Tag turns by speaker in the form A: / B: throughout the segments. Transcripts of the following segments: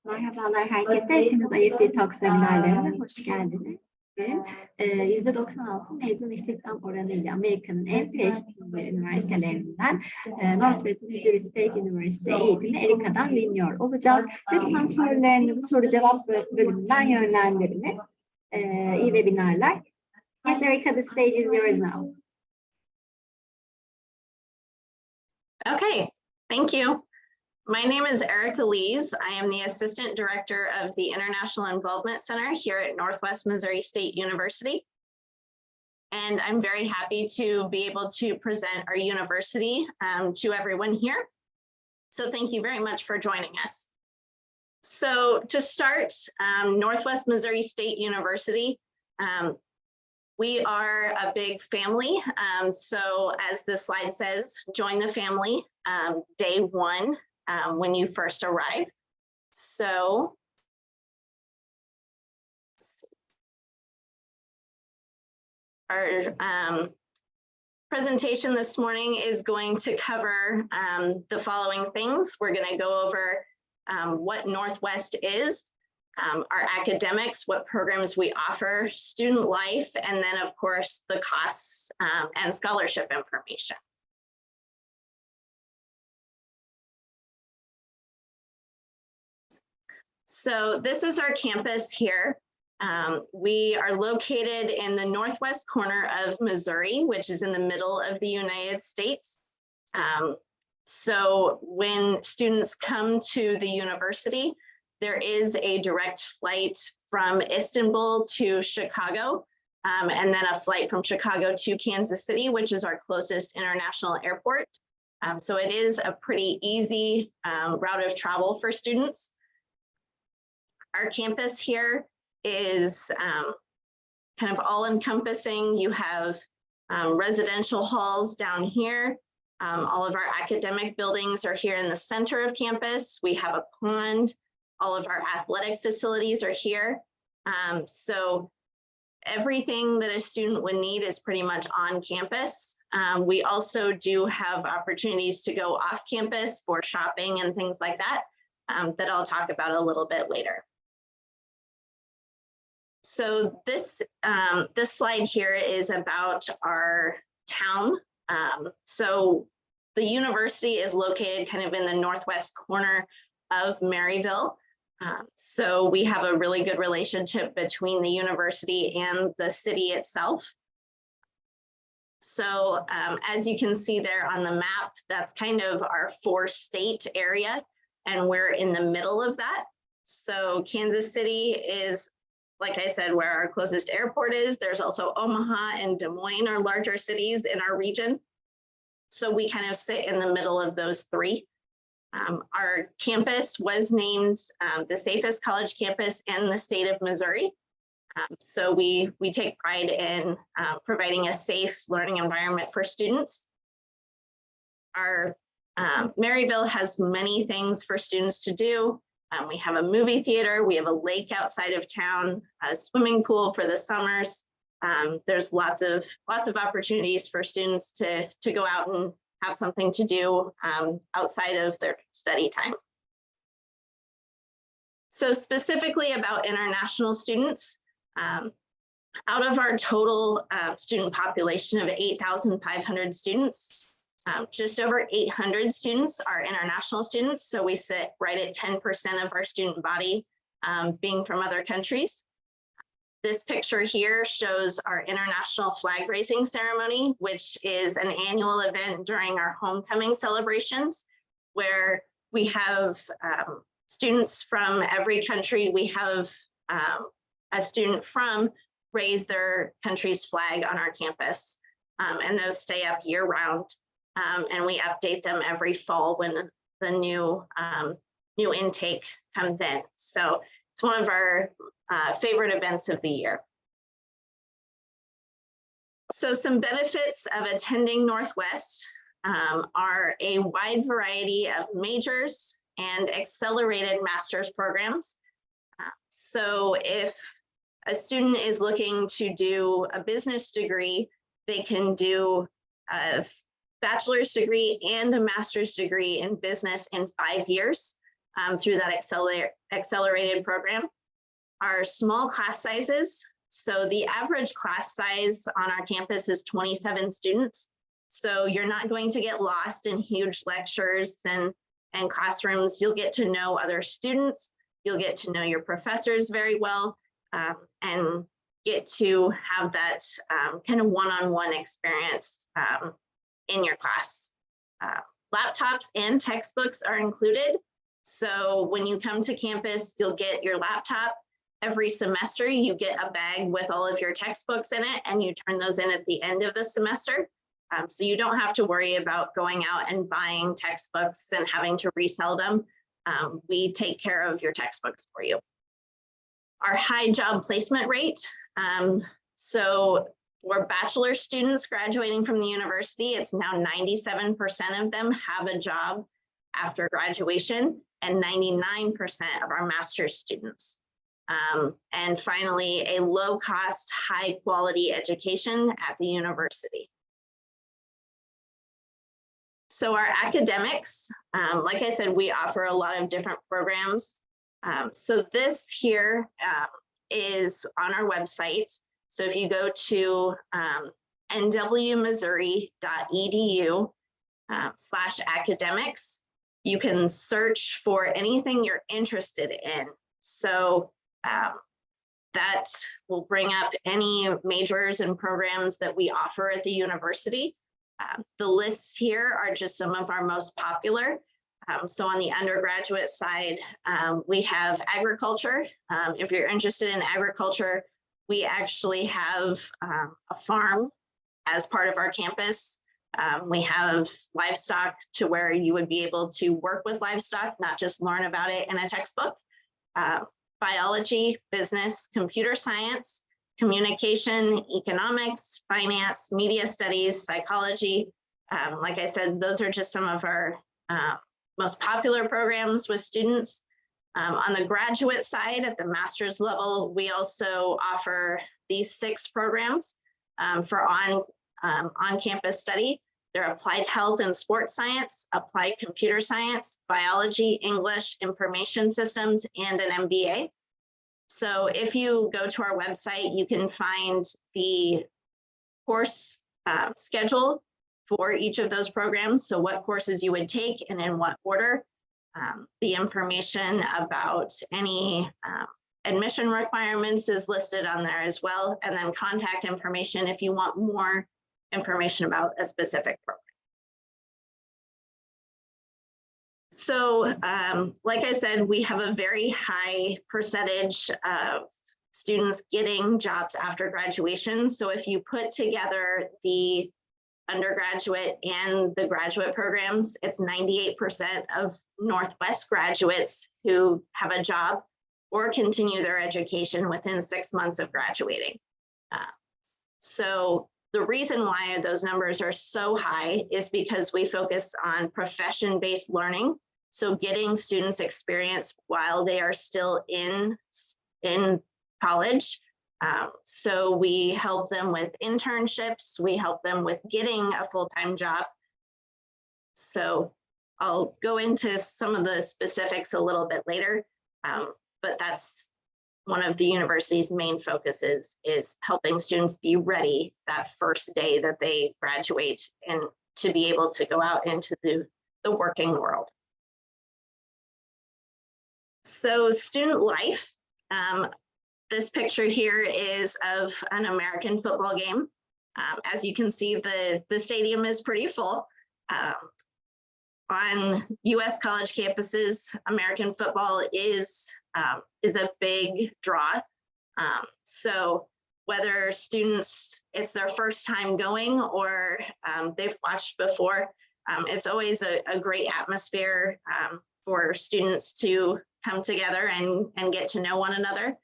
A: Merhabalar herkese. Hepiniz IEFT Talks seminerlerine hoş geldiniz. Bugün %96 mezun istihdam oranıyla Amerika'nın en prestijli üniversitelerinden Northwest Missouri State University eğitimi Erica'dan dinliyor olacağız. Lütfen sorularınızı soru cevap bölümünden yönlendiriniz. İyi webinarlar. Yes, Erica, the stage is yours now.
B: Okay, thank you. My name is Erica Lees. I am the Assistant Director of the International Involvement Center here at Northwest Missouri State University. And I'm very happy to be able to present our university to everyone here. So thank you very much for joining us. So to start, Northwest Missouri State University, we are a big family. So as the slide says, join the family day one. When you first arrive. So our presentation this morning is going to cover the following things. We're going to go over what Northwest is, our academics, what programs we offer, student life, and then of course the costs and scholarship information. So this is our campus here. We are located in the northwest corner of Missouri, which is in the middle of the United States. So when students come to the university, there is a direct flight from Istanbul to Chicago, and then a flight from Chicago to Kansas City, which is our closest international airport. So it is a pretty easy route of travel for students. Our campus here is kind of all-encompassing. You have residential halls down here. All of our academic buildings are here in the center of campus. We have a pond. All of our athletic facilities are here. So everything that a student would need is pretty much on campus. We also do have opportunities to go off campus for shopping and things like that, that I'll talk about a little bit later. So this slide here is about our town. So the university is located kind of in the northwest corner of Maryville. So we have a really good relationship between the university and the city itself. So as you can see there on the map, that's kind of our 4-state area, and we're in the middle of that. So Kansas City is, like I said, where our closest airport is. There's also Omaha and Des Moines are larger cities in our region. So we kind of sit in the middle of those three. Our campus was named the safest college campus in the state of Missouri. So we take pride in providing a safe learning environment for students. Our Maryville has many things for students to do. We have a movie theater, we have a lake outside of town, a swimming pool for the summers. There's lots of opportunities for students to go out and have something to do outside of their study time. So specifically about international students, out of our total student population of 8,500 students, just over 800 students are international students, so we sit right at 10% of our student body being from other countries. This picture here shows our international flag raising ceremony, which is an annual event during our homecoming celebrations, where we have students from every country. We have a student from raise their country's flag on our campus, and those stay up year round. And we update them every fall when the new intake comes in. So it's one of our favorite events of the year. So some benefits of attending Northwest are a wide variety of majors and accelerated master's programs. So if a student is looking to do a business degree, they can do a bachelor's degree and a master's degree in business in 5 years. through that accelerated program are small class sizes. So the average class size on our campus is 27 students. So you're not going to get lost in huge lectures and classrooms. You'll get to know other students. You'll get to know your professors very well, and get to have that kind of one-on-one experience in your class. Laptops and textbooks are included. So when you come to campus, you'll get your laptop. Every semester, you get a bag with all of your textbooks in it, and you turn those in at the end of the semester. So you don't have to worry about going out and buying textbooks and having to resell them. We take care of your textbooks for you. Our high job placement rate. So for bachelor students graduating from the university, it's now 97% of them have a job after graduation, and 99% of our master's students. And finally, a low cost, high quality education at the university. So our academics, like I said, we offer a lot of different programs. So this here is on our website. So if you go to nwmissouri.edu/academics, you can search for anything you're interested in. So that will bring up any majors and programs that we offer at the university. The lists here are just some of our most popular. So on the undergraduate side, we have agriculture. If you're interested in agriculture, we actually have a farm as part of our campus. We have livestock to where you would be able to work with livestock, not just learn about it in a textbook. Biology, business, computer science, communication, economics, finance, media studies, psychology. Like I said, those are just some of our most popular programs with students. On the graduate side, at the master's level, we also offer these 6 programs for on-campus study. They're applied health and sports science, applied computer science, biology, English, information systems, and an MBA. So if you go to our website, you can find the course schedule for each of those programs. So what courses you would take and in what order. The information about any admission requirements is listed on there as well. And then contact information if you want more information about a specific program. So like I said, we have a very high percentage of students getting jobs after graduation. So if you put together the undergraduate and the graduate programs, it's 98% of Northwest graduates who have a job or continue their education within 6 months of graduating. So the reason why those numbers are so high is because we focus on profession-based learning. So getting students experience while they are still in college. So we help them with internships. We help them with getting a full-time job. So I'll go into some of the specifics a little bit later, but that's one of the university's main focuses is helping students be ready that first day that they graduate and to be able to go out into the working world. So student life. This picture here is of an American football game. As you can see, the stadium is pretty full. On US college campuses, American football is a big draw. So whether students, it's their first time going or they've watched before, it's always a great atmosphere for students to come together and get to know one another.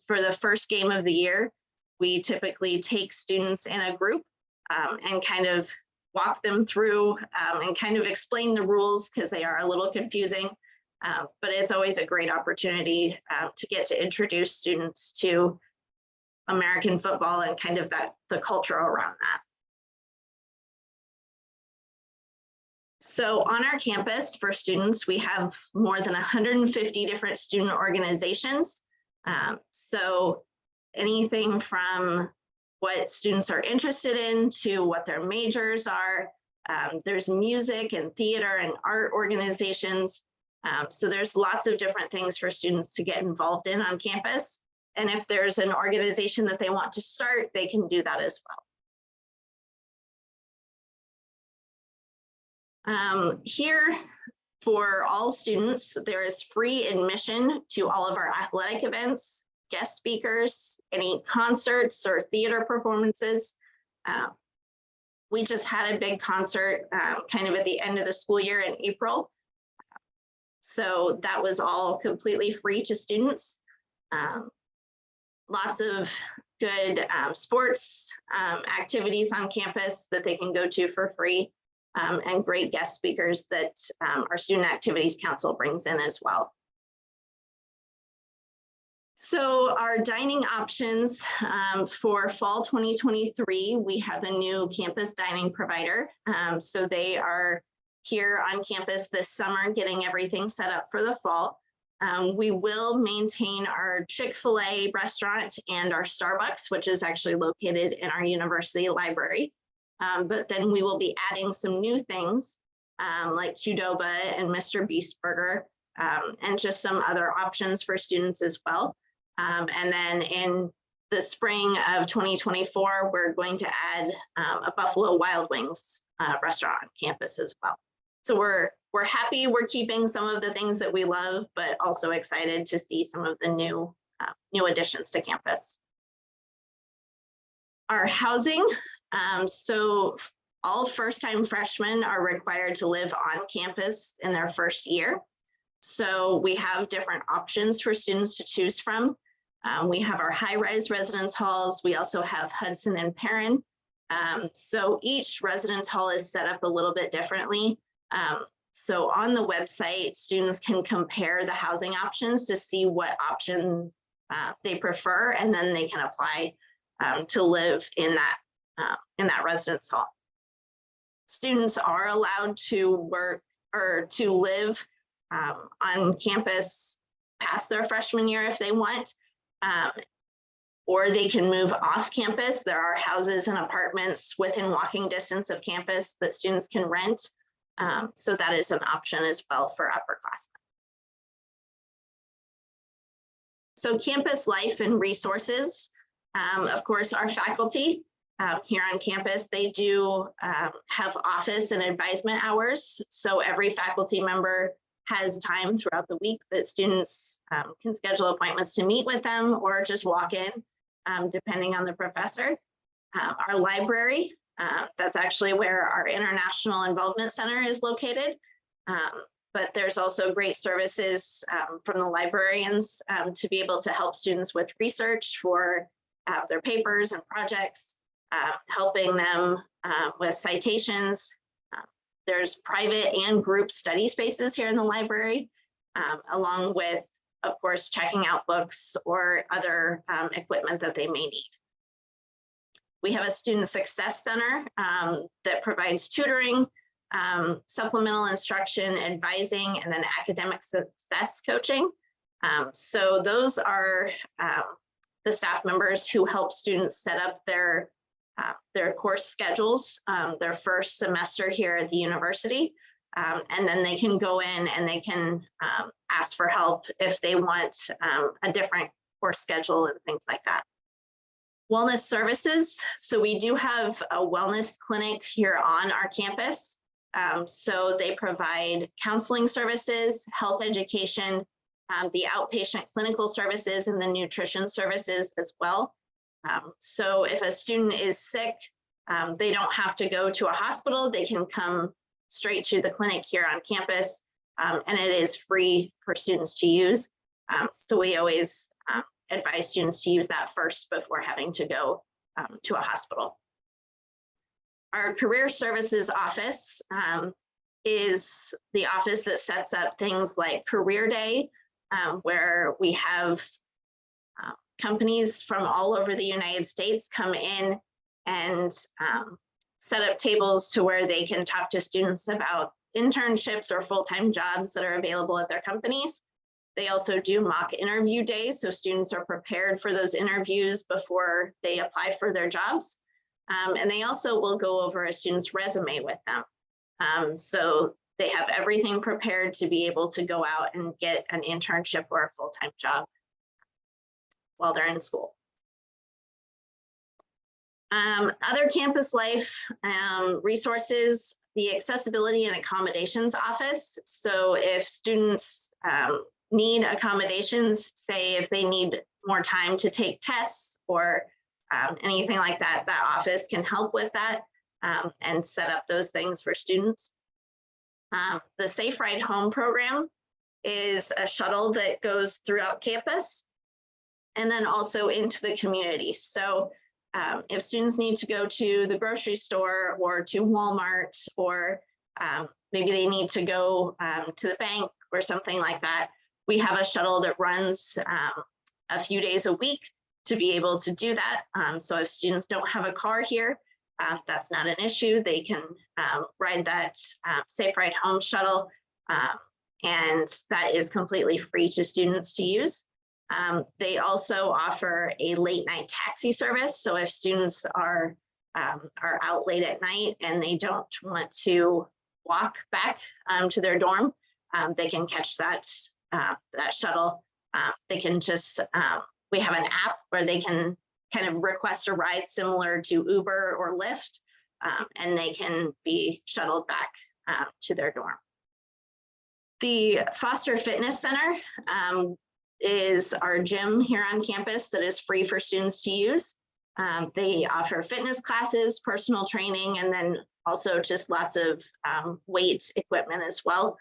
B: For the first game of the year, we typically take students in a group and kind of walk them through and kind of explain the rules because they are a little confusing. But it's always a great opportunity to get to introduce students to American football and kind of the culture around that. So on our campus for students, we have more than 150 different student organizations. So anything from what students are interested in to what their majors are. There's music and theater and art organizations. So there's lots of different things for students to get involved in on campus. And if there's an organization that they want to start, they can do that as well. Here, for all students, there is free admission to all of our athletic events, guest speakers, any concerts or theater performances. We just had a big concert kind of at the end of the school year in April. So that was all completely free to students. Lots of good sports activities on campus that they can go to for free, and great guest speakers that our Student Activities Council brings in as well. So our dining options for fall 2023, we have a new campus dining provider. So they are here on campus this summer, getting everything set up for the fall. We will maintain our Chick-fil-A restaurant and our Starbucks, which is actually located in our university library. But then we will be adding some new things like Qdoba and Mr. Beast Burger, and just some other options for students as well. And then in the spring of 2024, we're going to add a Buffalo Wild Wings restaurant on campus as well. So we're happy we're keeping some of the things that we love, but also excited to see some of the new additions to campus. Our housing, so all first-time freshmen are required to live on campus in their first year. So we have different options for students to choose from. We have our high-rise residence halls. We also have Hudson and Perrin. So each residence hall is set up a little bit differently. So on the website, students can compare the housing options to see what option they prefer, and then they can apply to live in that residence hall. Students are allowed to work or to live on campus past their freshman year if they want, or they can move off campus. There are houses and apartments within walking distance of campus that students can rent. So that is an option as well for upperclassmen. So campus life and resources. Of course, our faculty here on campus, they do have office and advisement hours. So every faculty member has time throughout the week that students can schedule appointments to meet with them or just walk in, depending on the professor. Our library, that's actually where our International Involvement Center is located. But there's also great services from the librarians to be able to help students with research for their papers and projects, helping them with citations. There's private and group study spaces here in the library, along with, of course, checking out books or other equipment that they may need. We have a student success center that provides tutoring, supplemental instruction, advising, and then academic success coaching. So those are the staff members who help students set up their course schedules their first semester here at the university. And then they can go in and they can ask for help if they want a different course schedule and things like that. Wellness services. So we do have a wellness clinic here on our campus. So they provide counseling services, health education, the outpatient clinical services, and the nutrition services as well. So if a student is sick, they don't have to go to a hospital. They can come straight to the clinic here on campus, and it is free for students to use. So we always advise students to use that first before having to go to a hospital. Our career services office is the office that sets up things like Career Day, where we have companies from all over the United States come in and set up tables to where they can talk to students about internships or full-time jobs that are available at their companies. They also do mock interview days, so students are prepared for those interviews before they apply for their jobs. And they also will go over a student's resume with them. So they have everything prepared to be able to go out and get an internship or a full-time job while they're in school. Other campus life resources, the Accessibility and Accommodations Office. So if students need accommodations, say if they need more time to take tests or anything like that, that office can help with that and set up those things for students. The Safe Ride Home program is a shuttle that goes throughout campus and then also into the community. So if students need to go to the grocery store or to Walmart, or maybe they need to go to the bank or something like that, we have a shuttle that runs a few days a week to be able to do that. So if students don't have a car here, that's not an issue. They can ride that Safe Ride Home shuttle, and that is completely free to students to use. They also offer a late night taxi service. So if students are out late at night and they don't want to walk back to their dorm, they can catch that shuttle. They can just, we have an app where they can kind of request a ride similar to Uber or Lyft, and they can be shuttled back to their dorm. The Foster Fitness Center is our gym here on campus that is free for students to use. They offer fitness classes, personal training, and then also just lots of weight equipment as well.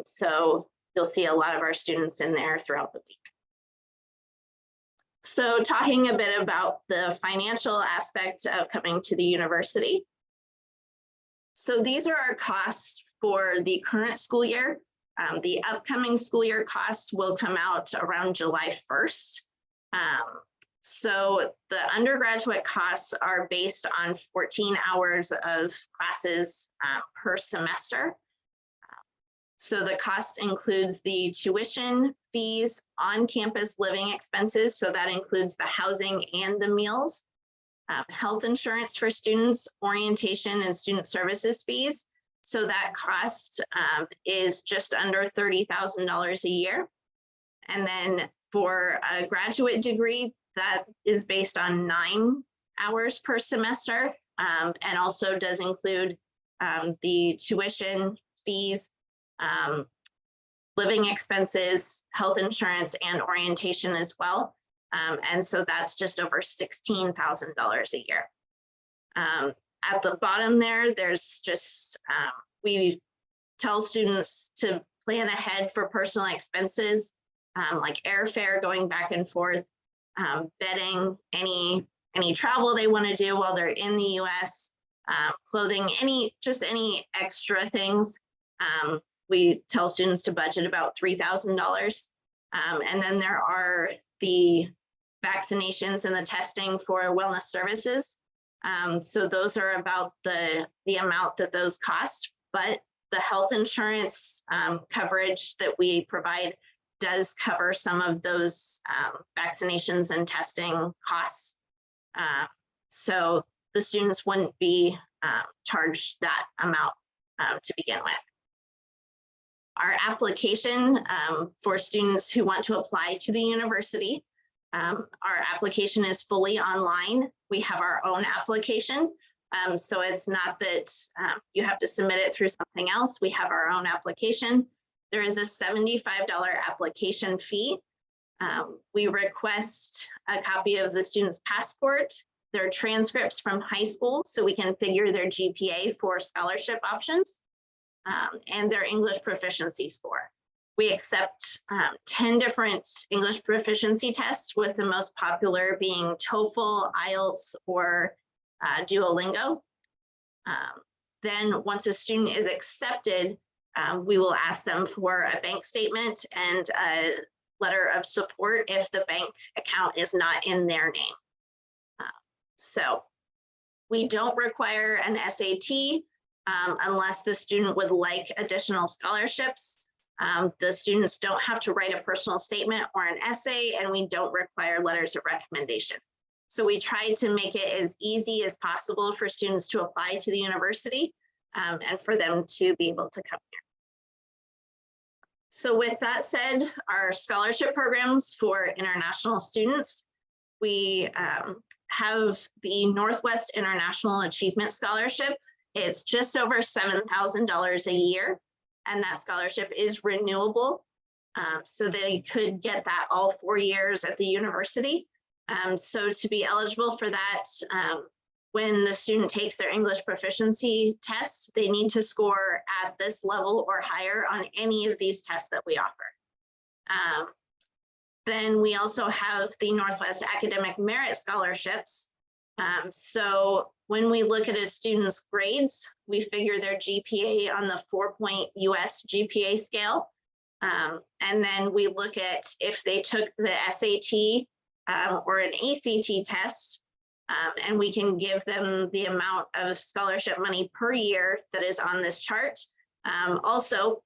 B: So you'll see a lot of our students in there throughout the week. So talking a bit about the financial aspect of coming to the university. So these are our costs for the current school year. The upcoming school year costs will come out around July 1st. So the undergraduate costs are based on 14 hours of classes per semester. So the cost includes the tuition, fees, on-campus living expenses. So that includes the housing and the meals, health insurance for students, orientation and student services fees. So that cost is just under $30,000 a year. And then for a graduate degree, that is based on 9 hours per semester, and also does include the tuition, fees, living expenses, health insurance, and orientation as well. And so that's just over $16,000 a year. At the bottom there, there's just, we tell students to plan ahead for personal expenses, like airfare going back and forth, bedding, any travel they want to do while they're in the US, clothing, any extra things. We tell students to budget about $3,000. And then there are the vaccinations and the testing for wellness services. So those are about the amount that those cost, but the health insurance coverage that we provide does cover some of those vaccinations and testing costs. So the students wouldn't be charged that amount to begin with. Our application for students who want to apply to the university, our application is fully online. We have our own application. So it's not that you have to submit it through something else. We have our own application. There is a $75 application fee. We request a copy of the student's passport, their transcripts from high school, so we can figure their GPA for scholarship options, and their English proficiency score. We accept 10 different English proficiency tests, with the most popular being TOEFL, IELTS, or Duolingo. Then once a student is accepted, we will ask them for a bank statement and a letter of support if the bank account is not in their name. So we don't require an SAT unless the student would like additional scholarships. The students don't have to write a personal statement or an essay, and we don't require letters of recommendation. So we tried to make it as easy as possible for students to apply to the university and for them to be able to come here. So with that said, our scholarship programs for international students, we have the Northwest International Achievement Scholarship. It's just over $7,000 a year, and that scholarship is renewable. So they could get that all 4 years at the university. So to be eligible for that, when the student takes their English proficiency test, they need to score at this level or higher on any of these tests that we offer. Then we also have the Northwest Academic Merit Scholarships. So when we look at a student's grades, we figure their GPA on the 4-point US GPA scale. And then we look at if they took the SAT or an ACT test, and we can give them the amount of scholarship money per year that is on this chart. Also,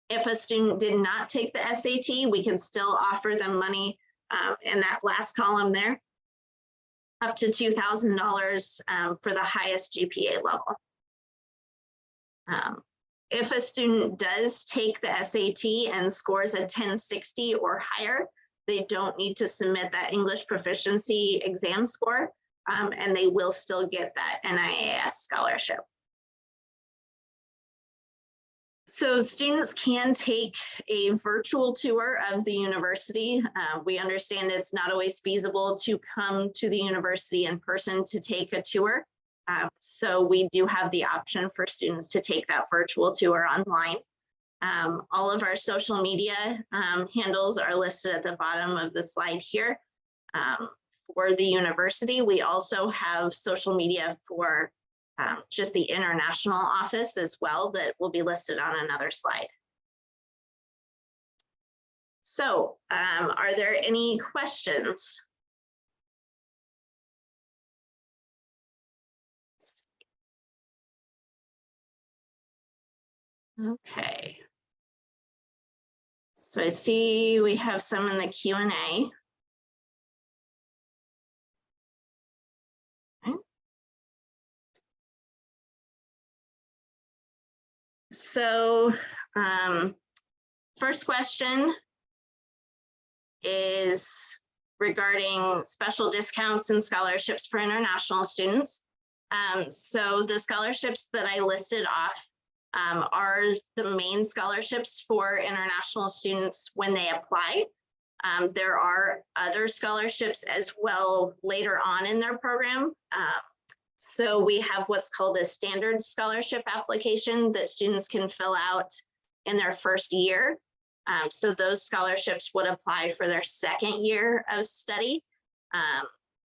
B: if a student did not take the SAT, we can still offer them money in that last column there, up to $2,000 for the highest GPA level. If a student does take the SAT and scores a 1060 or higher, they don't need to submit that English proficiency exam score, and they will still get that NIAS scholarship. So students can take a virtual tour of the university. We understand it's not always feasible to come to the university in person to take a tour. So we do have the option for students to take that virtual tour online. All of our social media handles are listed at the bottom of the slide here. For the university, we also have social media for just the international office as well that will be listed on another slide. So are there any questions? Okay. So I see we have some in the Q&A. Okay. So first question is regarding special discounts and scholarships for international students. So the scholarships that I listed off are the main scholarships for international students when they apply. There are other scholarships as well later on in their program. So we have what's called a standard scholarship application that students can fill out in their first year. So those scholarships would apply for their second year of study.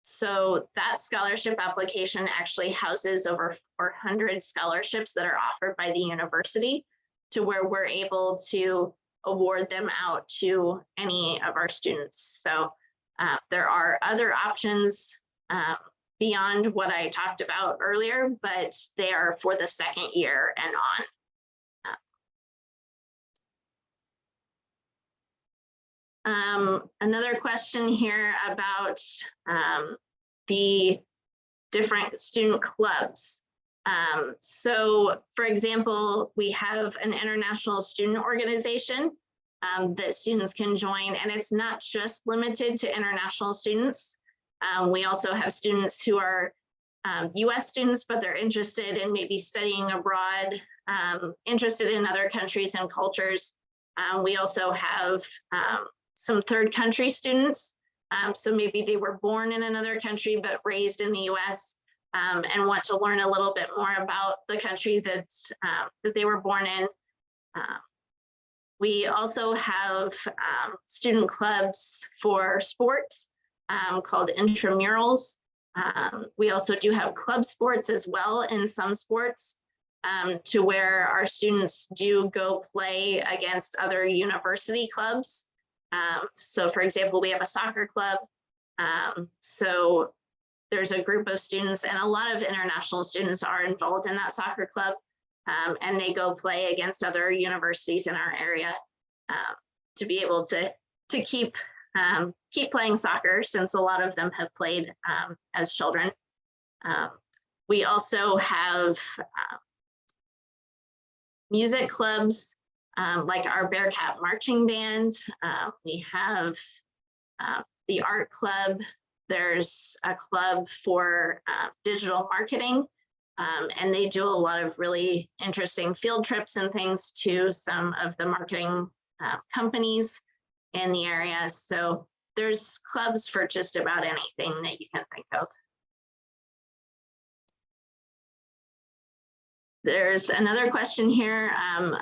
B: So that scholarship application actually houses over 400 scholarships that are offered by the university to where we're able to award them out to any of our students. So there are other options beyond what I talked about earlier, but they are for the second year and on. Another question here about the different student clubs. So for example, we have an international student organization that students can join, and it's not just limited to international students. We also have students who are US students, but they're interested in maybe studying abroad, interested in other countries and cultures. We also have some third country students. So maybe they were born in another country, but raised in the US and want to learn a little bit more about the country that they were born in. We also have student clubs for sports called intramurals. We also do have club sports as well in some sports to where our students do go play against other university clubs. So for example, we have a soccer club. So there's a group of students, and a lot of international students are involved in that soccer club. and they go play against other universities in our area to be able to keep playing soccer, since a lot of them have played as children. We also have music clubs, like our Bearcat Marching Band. We have the art club. There's a club for digital marketing, and they do a lot of really interesting field trips and things to some of the marketing companies in the area. So there's clubs for just about anything that you can think of. There's another question here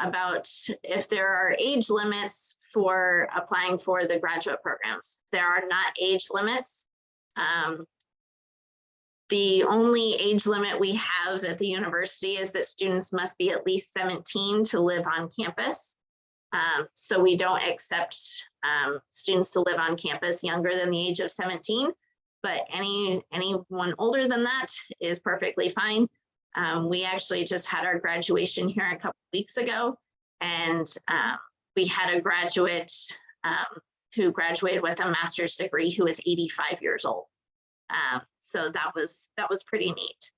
B: about if there are age limits for applying for the graduate programs. There are not age limits. The only age limit we have at the university is that students must be at least 17 to live on campus. So we don't accept students to live on campus younger than the age of 17, but anyone older than that is perfectly fine. We actually just had our graduation here a couple weeks ago, and we had a graduate who graduated with a master's degree who was 85 years old. So that was pretty neat.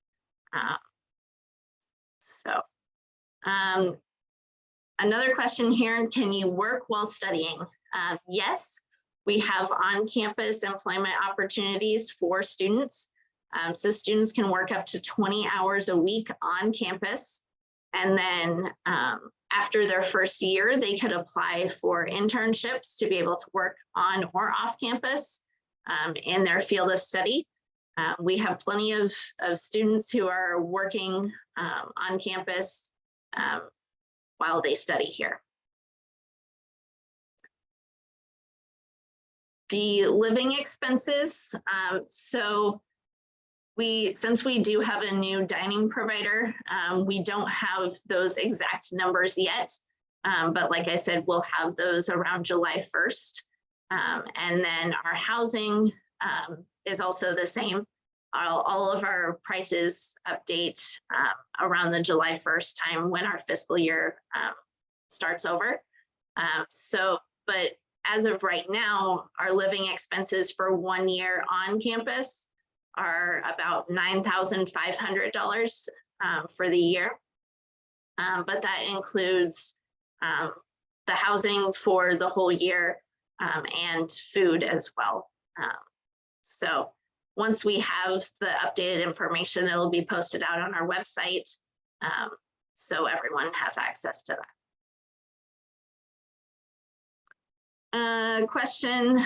B: Another question here, can you work while studying? Yes, we have on-campus employment opportunities for students. So students can work up to 20 hours a week on campus. And then after their first year, they could apply for internships to be able to work on or off campus in their field of study. We have plenty of students who are working on campus while they study here. The living expenses. Since we do have a new dining provider, we don't have those exact numbers yet. But like I said, we'll have those around July 1st. And then our housing is also the same. All of our prices update around the July 1st time when our fiscal year starts over. But as of right now, our living expenses for 1 year on campus are about $9,500 for the year. But that includes the housing for the whole year and food as well. So once we have the updated information, it'll be posted out on our website, so everyone has access to that. Question,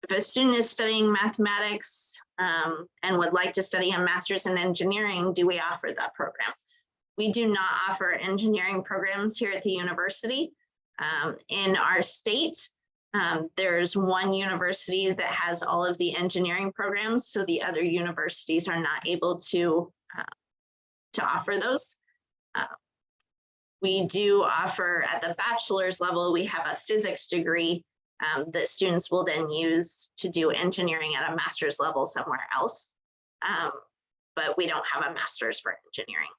B: if a student is studying mathematics and would like to study a master's in engineering, do we offer that program? We do not offer engineering programs here at the university. In our state, there's one university that has all of the engineering programs, so the other universities are not able to offer those. We do offer at the bachelor's level, we have a physics degree that students will then use to do engineering at a master's level somewhere else. But we don't have a master's for engineering.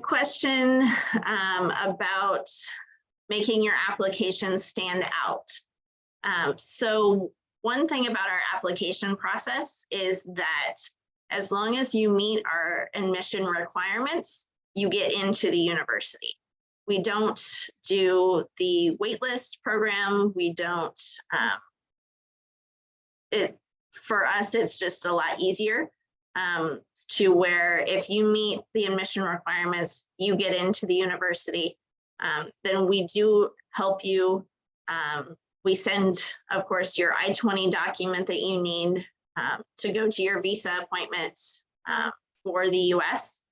B: Question about making your application stand out. So one thing about our application process is that as long as you meet our admission requirements, you get into the university. We don't do the waitlist program. We don't, for us, it's just a lot easier. To where if you meet the admission requirements, you get into the university, then we do help you. We send, of course, your I-20 document that you need to go to your visa appointments for the US.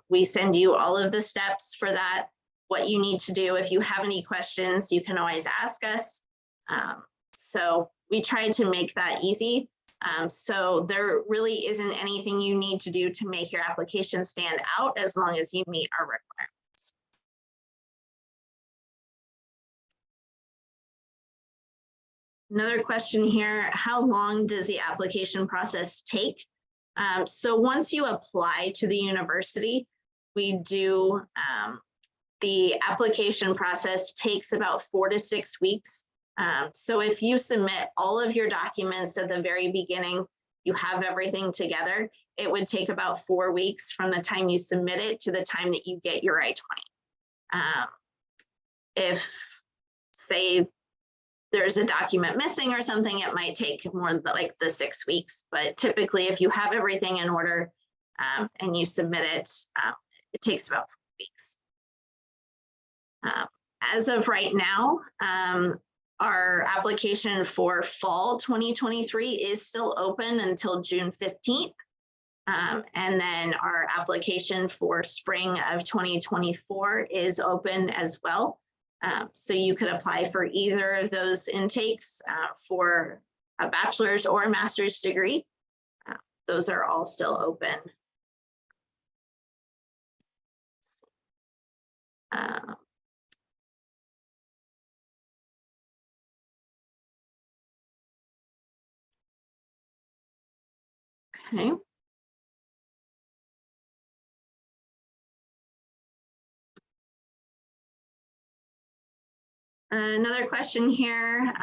B: We send you all of the steps for that, what you need to do. If you have any questions, you can always ask us. So we try to make that easy. So there really isn't anything you need to do to make your application stand out as long as you meet our requirements. Another question here, how long does the application process take? So once you apply to the university, we do, the application process takes about 4 to 6 weeks. So if you submit all of your documents at the very beginning, you have everything together, it would take about 4 weeks from the time you submit it to the time that you get your I-20. If, say, there's a document missing or something, it might take more like the 6 weeks. But typically, if you have everything in order and you submit it, it takes about 4 weeks. As of right now, our application for fall 2023 is still open until June 15th. And then our application for spring of 2024 is open as well. So you could apply for either of those intakes for a bachelor's or a master's degree. Those are all still open. Okay. Another question here,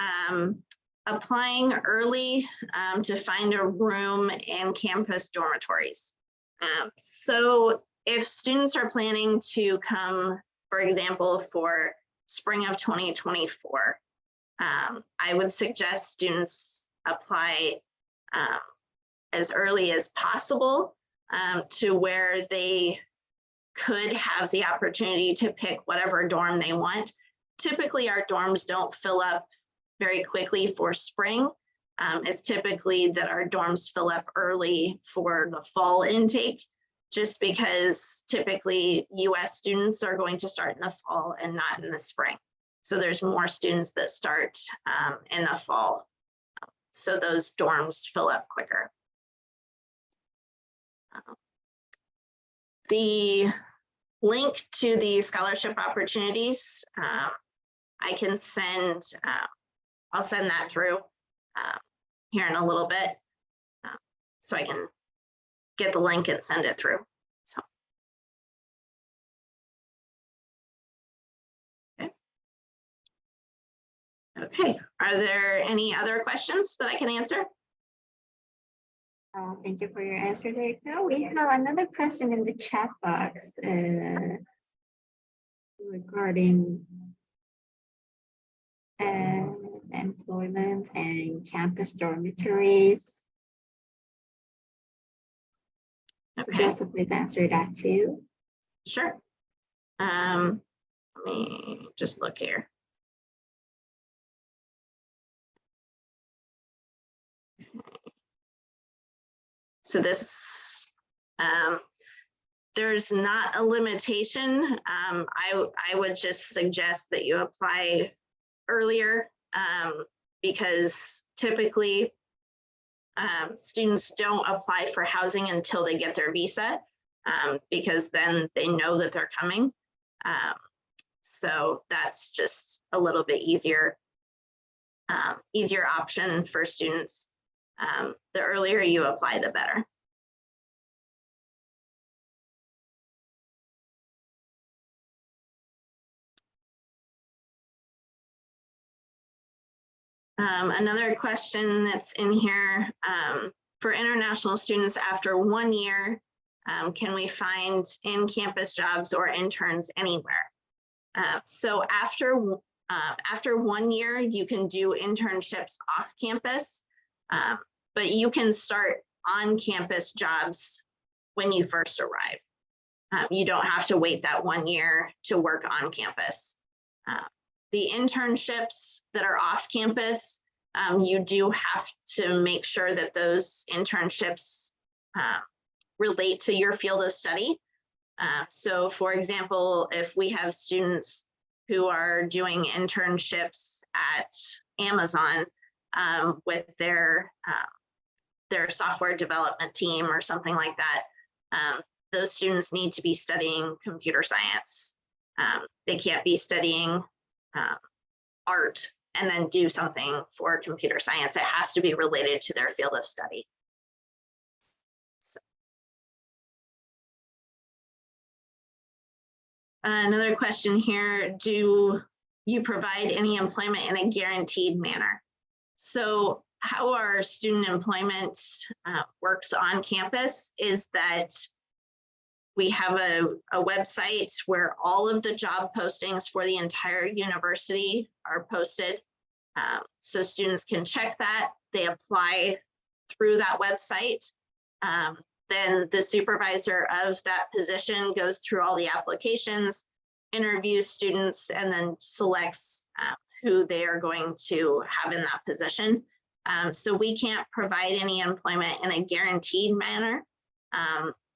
B: applying early to find a room in campus dormitories. So if students are planning to come, for example, for spring of 2024, I would suggest students apply as early as possible to where they could have the opportunity to pick whatever dorm they want. Typically, our dorms don't fill up very quickly for spring. It's typically that our dorms fill up early for the fall intake, just because typically US students are going to start in the fall and not in the spring. So there's more students that start in the fall. So those dorms fill up quicker. The link to the scholarship opportunities, I can send, I'll send that through here in a little bit, so I can get the link and send it through. So, okay. Are there any other questions that I can answer?
A: Thank you for your answers, Erica. We have another question in the chat box regarding employment and campus dormitories.
B: Okay.
A: Could you also please answer that too?
B: Sure. Let me just look here. So this, there's not a limitation. I would just suggest that you apply earlier because typically students don't apply for housing until they get their visa because then they know that they're coming. So that's just a little bit easier, easier option for students. The earlier you apply, the better. Another question that's in here, for international students after 1 year, can we find in-campus jobs or interns anywhere? So after 1 year, you can do internships off campus, but you can start on-campus jobs when you first arrive. You don't have to wait that 1 year to work on campus. The internships that are off campus, you do have to make sure that those internships relate to your field of study. So for example, if we have students who are doing internships at Amazon with their software development team or something like that, those students need to be studying computer science. They can't be studying art and then do something for computer science. It has to be related to their field of study. Another question here, do you provide any employment in a guaranteed manner? So how our student employment works on campus is that we have a website where all of the job postings for the entire university are posted. So students can check that, they apply through that website. Then the supervisor of that position goes through all the applications, interviews students, and then selects who they are going to have in that position. So we can't provide any employment in a guaranteed manner,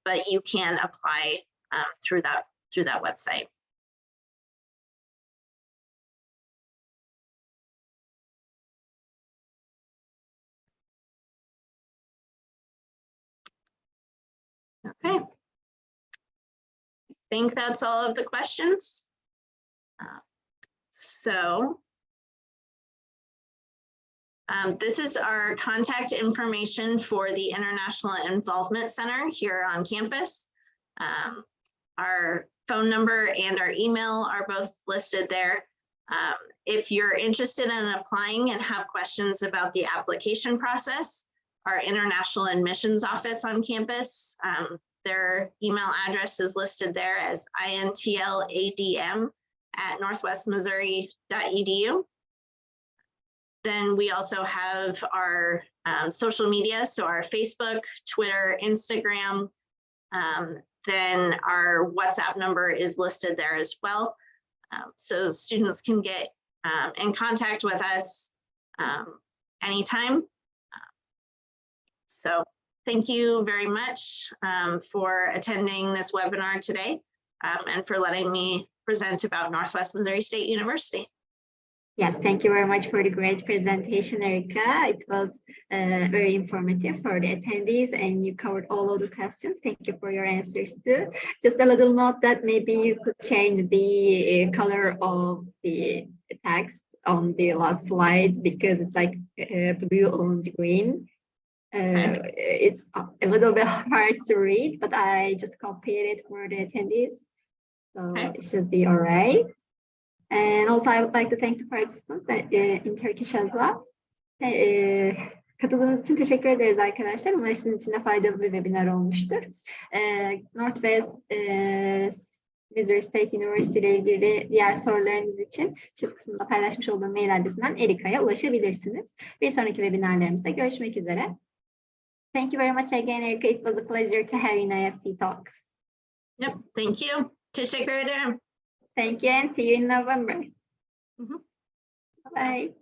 B: but you can apply through that website. Okay. I think that's all of the questions. This is our contact information for the International Involvement Center here on campus. Our phone number and our email are both listed there. If you're interested in applying and have questions about the application process, our International Admissions Office on campus, their email address is listed there as intladm@northwestmissouri.edu. Then we also have our social media, so our Facebook, Twitter, Instagram. Then our WhatsApp number is listed there as well. So students can get in contact with us anytime. So thank you very much for attending this webinar today and for letting me present about Northwest Missouri State University.
A: Yes, thank you very much for the great presentation, Erica. It was very informative for the attendees and you covered all of the questions. Thank you for your answers too. Just a little note that maybe you could change the color of the text on the last slide because it's like blue on green. It's a little bit hard to read, but I just copied it for the attendees. So it should be all right. And also I would like to thank the participants in Turkish as well. Katıldığınız için teşekkür ederiz arkadaşlar. Umarım sizin için de faydalı bir webinar olmuştur. Northwest Missouri State University ile ilgili diğer sorularınız için chat kısmında paylaşmış olduğum mail adresinden Erica'ya ulaşabilirsiniz. Bir sonraki webinarlarımızda görüşmek üzere. Thank you very much again, Erica. It was a pleasure to have you in IEFT Talks.
B: Yep, thank you. Teşekkür ederim.
A: Thank you and see you in November.
B: Mm-hmm.
A: Bye.